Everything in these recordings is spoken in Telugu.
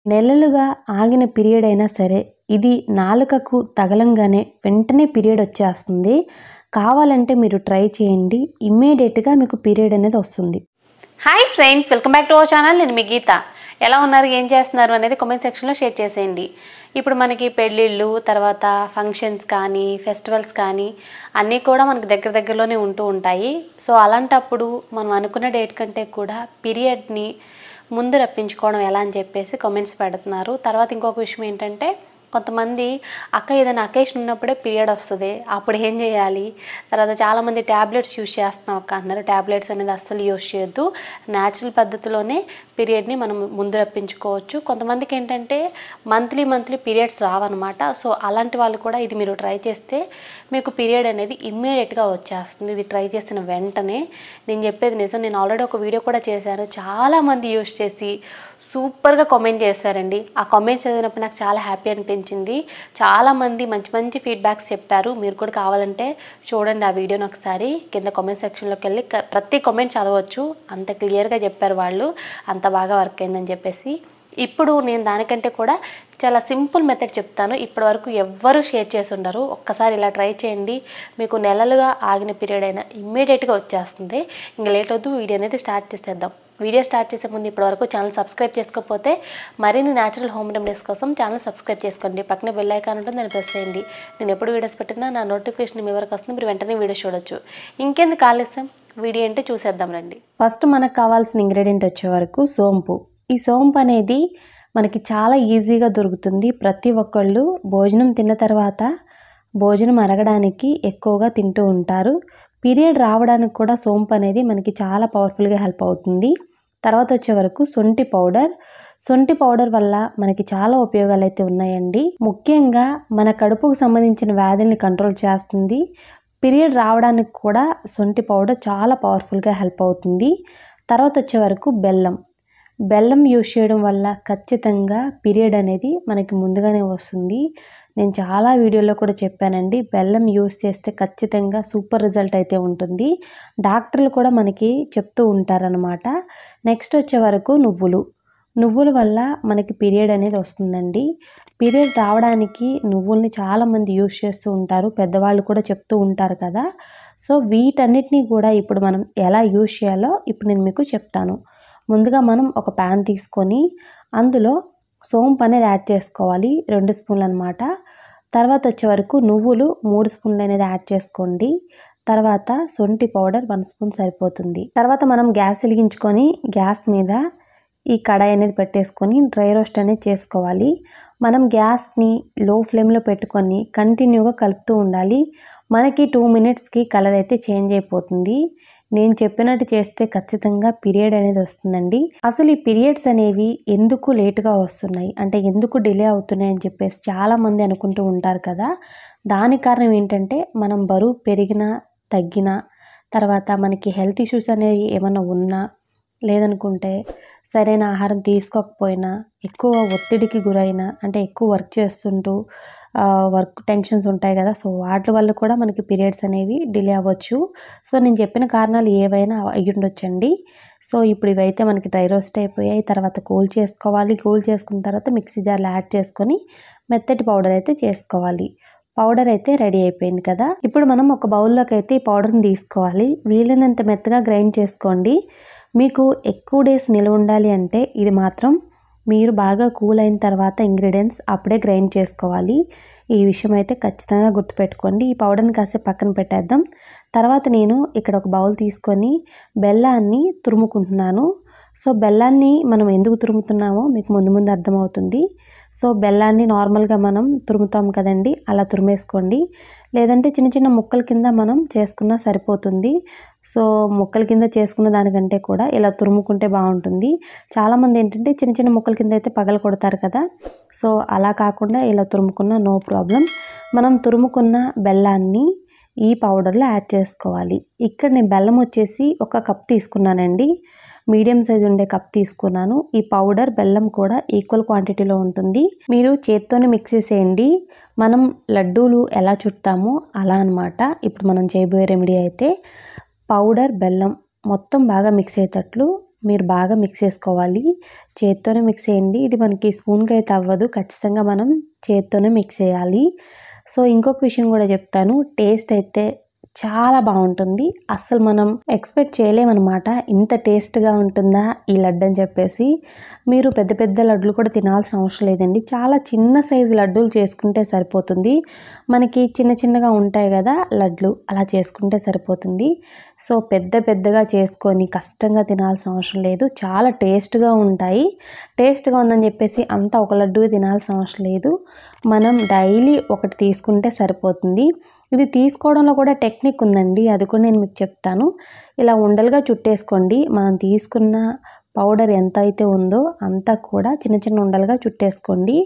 నెలలుగా ఆగిన పీరియడ్ అయినా సరే ఇది నాలుకకు తగలంగానే వెంటనే పీరియడ్ వచ్చేస్తుంది. కావాలంటే మీరు ట్రై చేయండి, ఇమ్మీడియట్గా మీకు పీరియడ్ అనేది వస్తుంది. Hi friends, welcome back to our channel. నేను మీ గీత. ఎలా ఉన్నారు, ఏం చేస్తున్నారు అనేది కామెంట్ సెక్షన్లో షేర్ చేసేయండి. ఇప్పుడు మనకి పెళ్ళిళ్ళు, తర్వాత ఫంక్షన్స్ కానీ ఫెస్టివల్స్ కానీ అన్నీ కూడా మనకి దగ్గరలోనే ఉంటూ ఉంటాయి. సో అలాంటప్పుడు మనం అనుకున్న డేట్ కంటే కూడా పీరియడ్ని ముందు రప్పించుకోవడం ఎలా అని చెప్పేసి కామెంట్స్ పెడుతున్నారు. తర్వాత ఇంకొక విషయం ఏంటంటే, కొంతమంది ఏదైనా అకేషన్ ఉన్నప్పుడే పీరియడ్ వస్తుంది, అప్పుడు ఏం చేయాలి? తర్వాత చాలామంది ట్యాబ్లెట్స్ యూజ్ చేస్తున్నాం అంటున్నారు. ట్యాబ్లెట్స్ అనేది అస్సలు యూజ్ చేయొద్దు. న్యాచురల్ పద్ధతిలోనే పీరియడ్ని మనం ముందు రప్పించుకోవచ్చు. కొంతమందికి ఏంటంటే మంత్లీ పీరియడ్స్ రావన్నమాట. సో అలాంటి వాళ్ళు కూడా ఇది మీరు ట్రై చేస్తే మీకు పీరియడ్ అనేది ఇమ్మీడియట్గా వచ్చేస్తుంది. ఇది ట్రై చేసిన వెంటనే. నేను చెప్పేది నిజం. నేను ఆల్రెడీ ఒక వీడియో కూడా చేశాను. చాలామంది యూజ్ చేసి సూపర్గా కామెంట్ చేశారండి. ఆ కామెంట్స్ చదివినప్పుడు నాకు చాలా హ్యాపీ అనిపించింది. చాలామంది మంచి ఫీడ్బ్యాక్స్ చెప్పారు. మీరు కూడా కావాలంటే చూడండి ఆ వీడియోని ఒకసారి. కింద కామెంట్ సెక్షన్లోకి వెళ్ళి ప్రతి కామెంట్ చదవచ్చు. అంత క్లియర్గా చెప్పారు వాళ్ళు, అంత బాగా వర్క్ అయిందని చెప్పేసి. ఇప్పుడు నేను దానికంటే కూడా చాలా సింపుల్ మెథడ్ చెప్తాను. ఇప్పటి వరకు ఎవ్వరూ షేర్ చేసి ఉండరు. ఒక్కసారి ఇలా ట్రై చేయండి. మీకు నెలలుగా ఆగిన పీరియడ్ అయినా ఇమ్మీడియట్గా వచ్చేస్తుంది. ఇంకా లేట్ వద్దు, వీడియో అనేది స్టార్ట్ చేసేద్దాం. వీడియో స్టార్ట్ చేసే ముందు ఇప్పటివరకు ఛానల్ సబ్స్క్రైబ్ చేసుకోకపోతే మరిన్ని న్యాచురల్ హోమ్ రెమెడీస్ కోసం ఛానల్ సబ్స్క్రైబ్ చేసుకోండి. పక్కనే బెల్ ఐకాన్ ఉంటుంది, దాన్ని ప్రెస్ చేయండి. నేను ఎప్పుడు వీడియోస్ పెట్టినా నా నోటిఫికేషన్ మీ వరకు వస్తుంది. మీరు వెంటనే వీడియో చూడొచ్చు. ఇంకెందుకు ఆలస్యం, వీడియో ఏంటో చూసేద్దాం రండి. ఫస్ట్ మనకు కావాల్సిన ఇంగ్రీడియంట్ వచ్చే వరకు సోంపు. ఈ సోంపు అనేది మనకి చాలా ఈజీగా దొరుకుతుంది. ప్రతి ఒక్కళ్ళు భోజనం తిన్న తర్వాత భోజనం అరగడానికి ఎక్కువగా తింటూ ఉంటారు. పీరియడ్ రావడానికి కూడా సోంపు అనేది మనకి చాలా పవర్ఫుల్గా హెల్ప్ అవుతుంది. తర్వాత వచ్చే వరకు శొంఠి పౌడర్. శొంఠి పౌడర్ వల్ల మనకి చాలా ఉపయోగాలు అయితే ఉన్నాయండి. ముఖ్యంగా మన కడుపుకు సంబంధించిన వ్యాధుల్ని కంట్రోల్ చేస్తుంది. పీరియడ్ రావడానికి కూడా శొంఠి పౌడర్ చాలా పవర్ఫుల్గా హెల్ప్ అవుతుంది. తర్వాత వచ్చే వరకు బెల్లం యూజ్ చేయడం వల్ల ఖచ్చితంగా పీరియడ్ అనేది మనకి ముందుగానే వస్తుంది. నేను చాలా వీడియోలో కూడా చెప్పానండి, బెల్లం యూజ్ చేస్తే ఖచ్చితంగా సూపర్ రిజల్ట్ అయితే ఉంటుంది. డాక్టర్లు కూడా మనకి చెప్తూ ఉంటారనమాట. నెక్స్ట్ వచ్చే వరకు నువ్వుల వల్ల మనకి పీరియడ్ అనేది వస్తుందండి. పీరియడ్ రావడానికి నువ్వుల్ని చాలామంది యూజ్ చేస్తూ ఉంటారు, పెద్దవాళ్ళు కూడా చెప్తూ ఉంటారు కదా. సో వీటన్నిటినీ కూడా ఇప్పుడు మనం ఎలా యూజ్ చేయాలో ఇప్పుడు నేను మీకు చెప్తాను. ముందుగా మనం ఒక ప్యాన్ తీసుకొని అందులో సోంపు అనేది యాడ్ చేసుకోవాలి, 2 స్పూన్లు అనమాట. తర్వాత వచ్చే వరకు నువ్వులు 3 స్పూన్లు అనేది యాడ్ చేసుకోండి. తర్వాత శొంఠి పౌడర్ 1 స్పూన్ సరిపోతుంది. తర్వాత మనం గ్యాస్ వెలిగించుకొని గ్యాస్ మీద ఈ కడాయి అనేది పెట్టేసుకొని డ్రై రోస్ట్ అనేది చేసుకోవాలి. మనం గ్యాస్ని లో ఫ్లేమ్లో పెట్టుకొని కంటిన్యూగా కలుపుతూ ఉండాలి. మనకి 2 మినిట్స్కి కలర్ అయితే చేంజ్ అయిపోతుంది. నేను చెప్పినట్టు చేస్తే ఖచ్చితంగా పీరియడ్ అనేది వస్తుందండి. అసలు ఈ పీరియడ్స్ అనేవి ఎందుకు లేటుగా వస్తున్నాయి, అంటే ఎందుకు డిలే అవుతున్నాయి అని చెప్పేసి చాలామంది అనుకుంటూ ఉంటారు కదా. దానికి కారణం ఏంటంటే, మనం బరువు పెరిగినా తగ్గినా, తర్వాత మనకి హెల్త్ ఇష్యూస్ అనేవి ఏమైనా ఉన్నా, లేదనుకుంటే సరైన ఆహారం తీసుకోకపోయినా, ఎక్కువ ఒత్తిడికి గురైనా, అంటే ఎక్కువ వర్క్ చేస్తుంటూ వర్క్ టెన్షన్స్ ఉంటాయి కదా. సో వాటి వల్ల కూడా మనకి పీరియడ్స్ అనేవి డిలే అవ్వచ్చు. సో నేను చెప్పిన కారణాలు ఏవైనా అయ్యుండొచ్చండి. సో ఇప్పుడు ఇవైతే మనకి డ్రై రోస్ట్ అయిపోయాయి. తర్వాత కూల్ చేసుకోవాలి. కూల్ చేసుకున్న తర్వాత మిక్సీ జార్లో యాడ్ చేసుకొని మెత్తటి పౌడర్ అయితే చేసుకోవాలి. పౌడర్ అయితే రెడీ అయిపోయింది కదా. ఇప్పుడు మనం ఒక బౌల్లోకి అయితే ఈ పౌడర్ని తీసుకోవాలి. వీలైనంత మెత్తగా గ్రైండ్ చేసుకోండి. మీకు ఎక్కువ డేస్ నిల్వ ఉండాలి అంటే ఇది మాత్రం మీరు బాగా కూల్ అయిన తర్వాత ఇంగ్రీడియంట్స్ అప్పుడే గ్రైండ్ చేసుకోవాలి. ఈ విషయం అయితే ఖచ్చితంగా గుర్తుపెట్టుకోండి. ఈ పౌడర్ని కాసేపు పక్కన పెట్టేద్దాం. తర్వాత నేను ఇక్కడ ఒక బౌల్ తీసుకొని బెల్లాన్ని తురుముకుంటున్నాను. సో బెల్లాన్ని మనం ఎందుకు తురుముతున్నామో మీకు ముందు అర్థమవుతుంది. సో బెల్లాన్ని నార్మల్గా మనం తురుముతాం కదండి, అలా తురిమేసుకోండి. లేదంటే చిన్న ముక్కల కింద మనం చేసుకున్నా సరిపోతుంది. సో ముక్కల కింద చేసుకున్న దానికంటే కూడా ఇలా తురుముకుంటే బాగుంటుంది. చాలామంది ఏంటంటే చిన్న ముక్కల కింద అయితే పగల కొడతారు కదా. సో అలా కాకుండా ఇలా తురుముకున్న నో ప్రాబ్లం. మనం తురుముకున్న బెల్లాన్ని ఈ పౌడర్లో యాడ్ చేసుకోవాలి. ఇక్కడ నేను బెల్లం వచ్చేసి 1 కప్ తీసుకున్నానండి. మీడియం సైజ్ ఉండే కప్ తీసుకున్నాను. ఈ పౌడర్ బెల్లం కూడా ఈక్వల్ క్వాంటిటీలో ఉంటుంది. మీరు చేత్తోనే మిక్స్ చేసేయండి. మనం లడ్డూలు ఎలా చుడతామో అలా అనమాట. ఇప్పుడు మనం చేయబోయే రెమెడీ అయితే పౌడర్ బెల్లం మొత్తం బాగా మిక్స్ అయ్యేటట్లు మీరు బాగా మిక్స్ చేసుకోవాలి. చేత్తోనే మిక్స్ చేయండి. ఇది మనకి స్పూన్కి అయితే అవ్వదు, ఖచ్చితంగా మనం చేత్తోనే మిక్స్ చేయాలి. సో ఇంకొక విషయం కూడా చెప్తాను, టేస్ట్ అయితే చాలా బాగుంటుంది. అస్సలు మనం ఎక్స్పెక్ట్ చేయలేమన్నమాట ఇంత టేస్ట్గా ఉంటుందా ఈ లడ్డు అని చెప్పేసి. మీరు పెద్ద పెద్ద లడ్డులు కూడా తినాల్సిన అవసరం లేదండి, చాలా చిన్న సైజు లడ్డూలు చేసుకుంటే సరిపోతుంది. మనకి చిన్న చిన్నగా ఉంటాయి కదా లడ్లు, అలా చేసుకుంటే సరిపోతుంది. సో పెద్ద పెద్దగా చేసుకొని కష్టంగా తినాల్సిన అవసరం లేదు, చాలా టేస్ట్గా ఉంటాయి. టేస్ట్గా ఉందని చెప్పేసి అంతా ఒక లడ్డు తినాల్సిన అవసరం లేదు, మనం డైలీ ఒకటి తీసుకుంటే సరిపోతుంది. ఇది తీసుకోవడంలో కూడా టెక్నిక్ ఉందండి, అది కూడా నేను మీకు చెప్తాను. ఇలా ఉండలుగా చుట్టేసుకోండి. మనం తీసుకున్న పౌడర్ ఎంత అయితే ఉందో అంతా కూడా చిన్న చిన్న ఉండలుగా చుట్టేసుకోండి.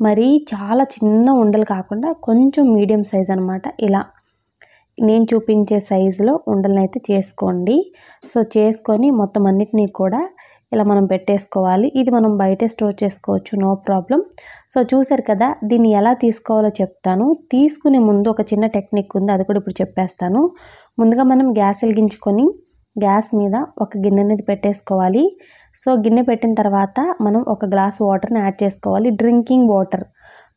మరి చాలా చిన్న ఉండలు కాకుండా కొంచెం మీడియం సైజ్ అనమాట. ఇలా నేను చూపించే సైజులో ఉండలను అయితే చేసుకోండి. సో చేసుకొని మొత్తం అన్నిటినీ కూడా ఇలా మనం పెట్టేసుకోవాలి. ఇది మనం బయటే స్టోర్ చేసుకోవచ్చు, నో ప్రాబ్లం. సో చూసారు కదా, దీన్ని ఎలా తీసుకోవాలో చెప్తాను. తీసుకునే ముందు ఒక చిన్న టెక్నిక్ ఉంది, అది కూడా ఇప్పుడు చెప్పేస్తాను. ముందుగా మనం గ్యాస్ వెలిగించుకొని గ్యాస్ మీద ఒక గిన్నె అనేది పెట్టేసుకోవాలి. సో గిన్నె పెట్టిన తర్వాత మనం ఒక గ్లాస్ వాటర్ని యాడ్ చేసుకోవాలి, డ్రింకింగ్ వాటర్.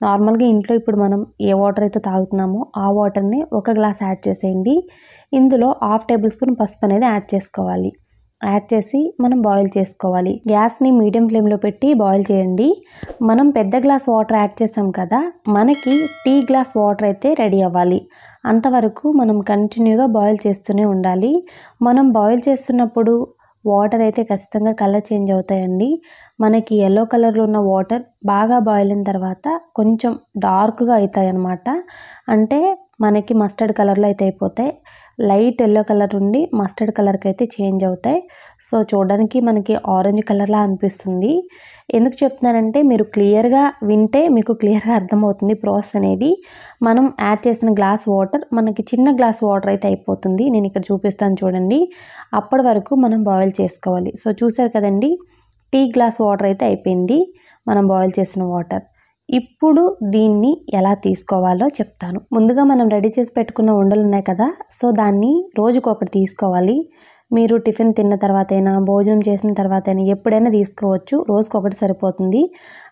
నార్మల్గా ఇంట్లో ఇప్పుడు మనం ఏ వాటర్ అయితే తాగుతున్నామో ఆ వాటర్ని ఒక గ్లాస్ యాడ్ చేసేయండి. ఇందులో 1/2 టేబుల్ స్పూన్ పసుపు అనేది యాడ్ చేసుకోవాలి. యాడ్ చేసి మనం బాయిల్ చేసుకోవాలి. గ్యాస్ని మీడియం ఫ్లేమ్లో పెట్టి బాయిల్ చేయండి. మనం పెద్ద గ్లాస్ వాటర్ యాడ్ చేసాం కదా, మనకి టీ గ్లాస్ వాటర్ అయితే రెడీ అవ్వాలి. అంతవరకు మనం కంటిన్యూగా బాయిల్ చేస్తూనే ఉండాలి. మనం బాయిల్ చేస్తున్నప్పుడు వాటర్ అయితే ఖచ్చితంగా కలర్ చేంజ్ అవుతాయండి. మనకి ఎల్లో కలర్లో ఉన్న వాటర్ బాగా బాయిల్ అయిన తర్వాత కొంచెం డార్క్గా అవుతాయి అన్నమాట. అంటే మనకి మస్టర్డ్ కలర్లో అయితే అయిపోతాయి. లైట్ ఎల్లో కలర్ ఉండి మస్టర్డ్ కలర్కి అయితే చేంజ్ అవుతాయి. సో చూడడానికి మనకి ఆరెంజ్ కలర్లా అనిపిస్తుంది. ఎందుకు చెప్తున్నానంటే మీరు క్లియర్గా వింటే మీకు క్లియర్గా అర్థమవుతుంది ప్రాసెస్ అనేది. మనం యాడ్ చేసిన గ్లాస్ వాటర్ మనకి చిన్న గ్లాస్ వాటర్ అయితే అయిపోతుంది. నేను ఇక్కడ చూపిస్తాను చూడండి. అప్పటి వరకు మనం బాయిల్ చేసుకోవాలి. సో చూసారు కదండి, టీ గ్లాస్ వాటర్ అయితే అయిపోయింది మనం బాయిల్ చేసిన వాటర్. ఇప్పుడు దీన్ని ఎలా తీసుకోవాలో చెప్తాను. ముందుగా మనం రెడీ చేసి పెట్టుకున్న ఉండలు ఉన్నాయి కదా, సో దాన్ని రోజుకొకటి తీసుకోవాలి. మీరు టిఫిన్ తిన్న తర్వాత అయినా భోజనం చేసిన తర్వాత అయినా ఎప్పుడైనా తీసుకోవచ్చు, రోజుకొకటి సరిపోతుంది.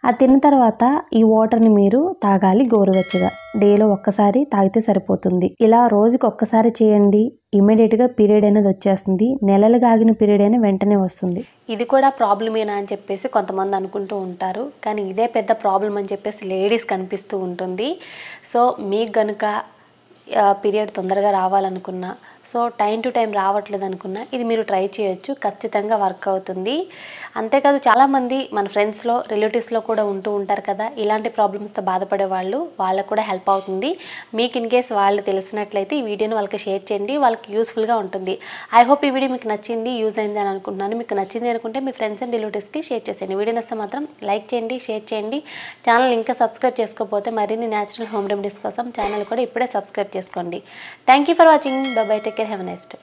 అది తిన్న తర్వాత ఈ వాటర్ని మీరు తాగాలి గోరువెచ్చగా. డేలో ఒక్కసారి తాగితే సరిపోతుంది. ఇలా రోజుకి ఒక్కసారి చేయండి, ఇమీడియట్గా పీరియడ్ అనేది వచ్చేస్తుంది. నెలలుగా ఆగిన పీరియడ్ అయినా వెంటనే వస్తుంది. ఇది కూడా ప్రాబ్లమేనా అని చెప్పేసి కొంతమంది అనుకుంటూ ఉంటారు, కానీ ఇదే పెద్ద ప్రాబ్లం అని చెప్పేసి లేడీస్ కనిపిస్తూ ఉంటుంది. సో మీకు కనుక పీరియడ్ తొందరగా రావాలనుకున్నా, సో టైం టు టైం రావట్లేదు అనుకున్నా ఇది మీరు ట్రై చేయొచ్చు, ఖచ్చితంగా వర్క్ అవుతుంది. అంతేకాదు చాలామంది మన ఫ్రెండ్స్లో రిలేటివ్స్లో కూడా ఉంటూ ఉంటారు కదా, ఇలాంటి ప్రాబ్లమ్స్తో బాధపడే వాళ్ళకు కూడా హెల్ప్ అవుతుంది. మీకు ఇన్ కేస్ వాళ్ళు తెలిసినట్లయితే ఈ వీడియోని వాళ్ళకి షేర్ చేయండి, వాళ్ళకి యూస్ఫుల్గా ఉంటుంది. ఐ హోప్ ఈ వీడియో మీకు నచ్చింది, యూజ్ అయింది అని అనుకుంటున్నాను. మీకు నచ్చింది అనుకుంటే మీ ఫ్రెండ్స్ అండ్ రిలేటివ్స్కి షేర్ చేసేయండి. వీడియో నచ్చితే మాత్రం లైక్ చేయండి, షేర్ చేయండి. ఛానల్ ఇంకా సబ్స్క్రైబ్ చేసుకోకపోతే మరిన్ని న్యాచురల్ హోమ్ రెమెడీస్ కోసం ఛానల్ కూడా ఇప్పుడే సబ్స్క్రైబ్ చేసుకోండి. Thank you for watching. By by, take care, have a nice day.